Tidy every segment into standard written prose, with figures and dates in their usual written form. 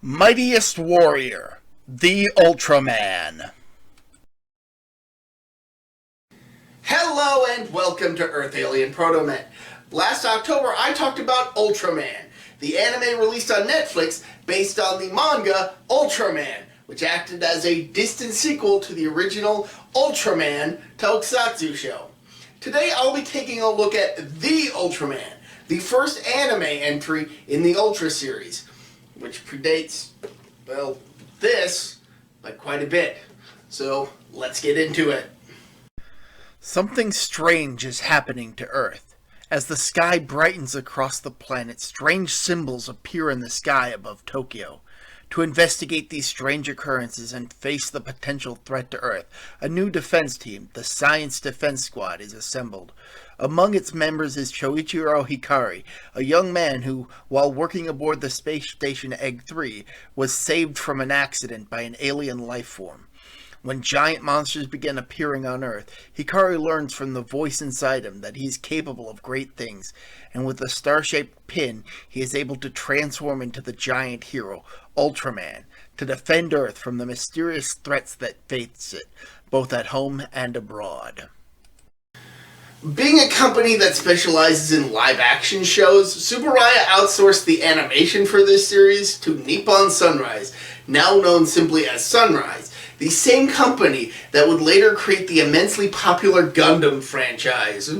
Mightiest Warrior, the Ultraman. Hello and welcome to Earth Alien ProtoMet. Last October I talked about Ultraman, the anime released on Netflix based on the manga Ultraman, which acted as a distant sequel to the original Ultraman tokusatsu show. Today I'll be taking a look at the Ultraman, the first anime entry in the Ultra series, which predates, well, this by quite a bit. So let's get into it. Something strange is happening to Earth. As the sky brightens across the planet, strange symbols appear in the sky above Tokyo. To investigate these strange occurrences and face the potential threat to Earth, a new defense team, the Science Defense Squad, is assembled. Among its members is Choichiro Hikari, a young man who, while working aboard the space station Egg 3, was saved from an accident by an alien life form. When giant monsters begin appearing on Earth, Hikari learns from the voice inside him that he is capable of great things, and with a star-shaped pin, he is able to transform into the giant hero, Ultraman, to defend Earth from the mysterious threats that face it, both at home and abroad. Being a company that specializes in live-action shows, Tsuburaya outsourced the animation for this series to Nippon Sunrise, now known simply as Sunrise, the same company that would later create the immensely popular Gundam franchise.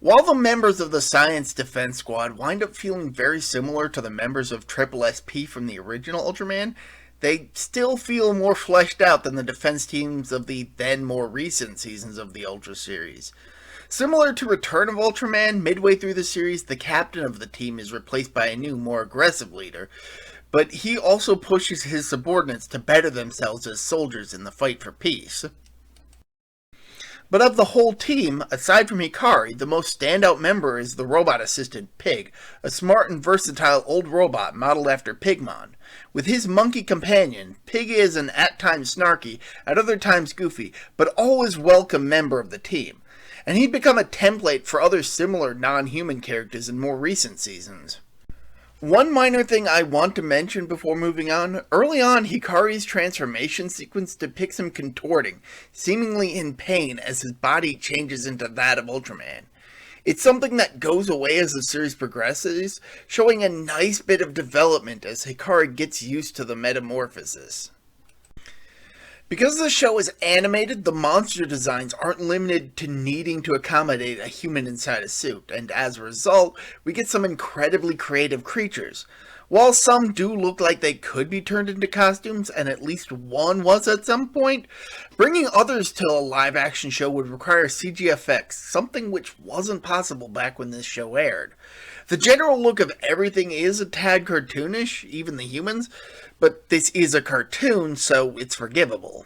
While the members of the Science Defense Squad wind up feeling very similar to the members of Triple SP from the original Ultraman, they still feel more fleshed out than the defense teams of the then more recent seasons of the Ultra series. Similar to Return of Ultraman, midway through the series, the captain of the team is replaced by a new, more aggressive leader, but he also pushes his subordinates to better themselves as soldiers in the fight for peace. But of the whole team, aside from Hikari, the most standout member is the robot assistant Pig, a smart and versatile old robot modeled after Pigmon. With his monkey companion, Pig is an at times snarky, at other times goofy, but always welcome member of the team, and he'd become a template for other similar non-human characters in more recent seasons. One minor thing I want to mention before moving on, early on Hikari's transformation sequence depicts him contorting, seemingly in pain as his body changes into that of Ultraman. It's something that goes away as the series progresses, showing a nice bit of development as Hikari gets used to the metamorphosis. Because the show is animated, the monster designs aren't limited to needing to accommodate a human inside a suit, and as a result, we get some incredibly creative creatures. While some do look like they could be turned into costumes, and at least one was at some point, bringing others to a live-action show would require CG effects, something which wasn't possible back when this show aired. The general look of everything is a tad cartoonish, even the humans, but this is a cartoon, so it's forgivable.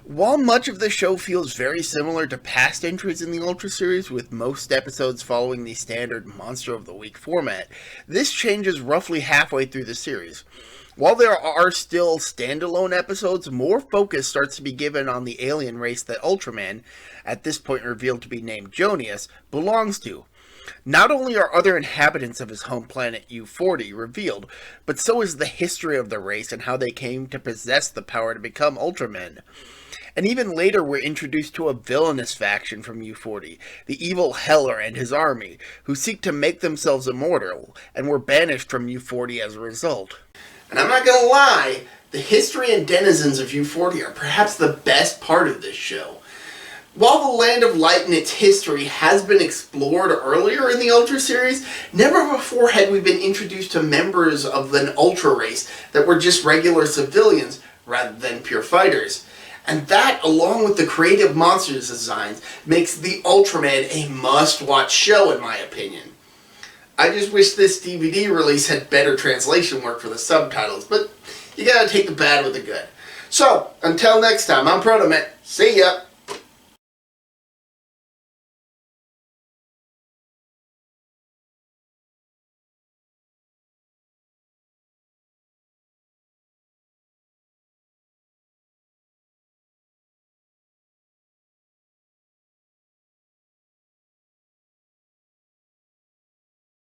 While much of the show feels very similar to past entries in the Ultra series, with most episodes following the standard Monster of the Week format, this changes roughly halfway through the series. While there are still standalone episodes, more focus starts to be given on the alien race that Ultraman, at this point revealed to be named Jonius, belongs to. Not only are other inhabitants of his home planet U40 revealed, but so is the history of the race and how they came to possess the power to become Ultramen. And even later we're introduced to a villainous faction from U40, the evil Heller and his army, who seek to make themselves immortal, and were banished from U40 as a result. And I'm not gonna lie, the history and denizens of U40 are perhaps the best part of this show. While the Land of Light and its history has been explored earlier in the Ultra series, never before had we been introduced to members of an Ultra race that were just regular civilians rather than pure fighters. And that, along with the creative monsters designs, makes the Ultraman a must-watch show in my opinion. I just wish this DVD release had better translation work for the subtitles, but you gotta take the bad with the good. So, until next time, I'm ProtoMet. See ya!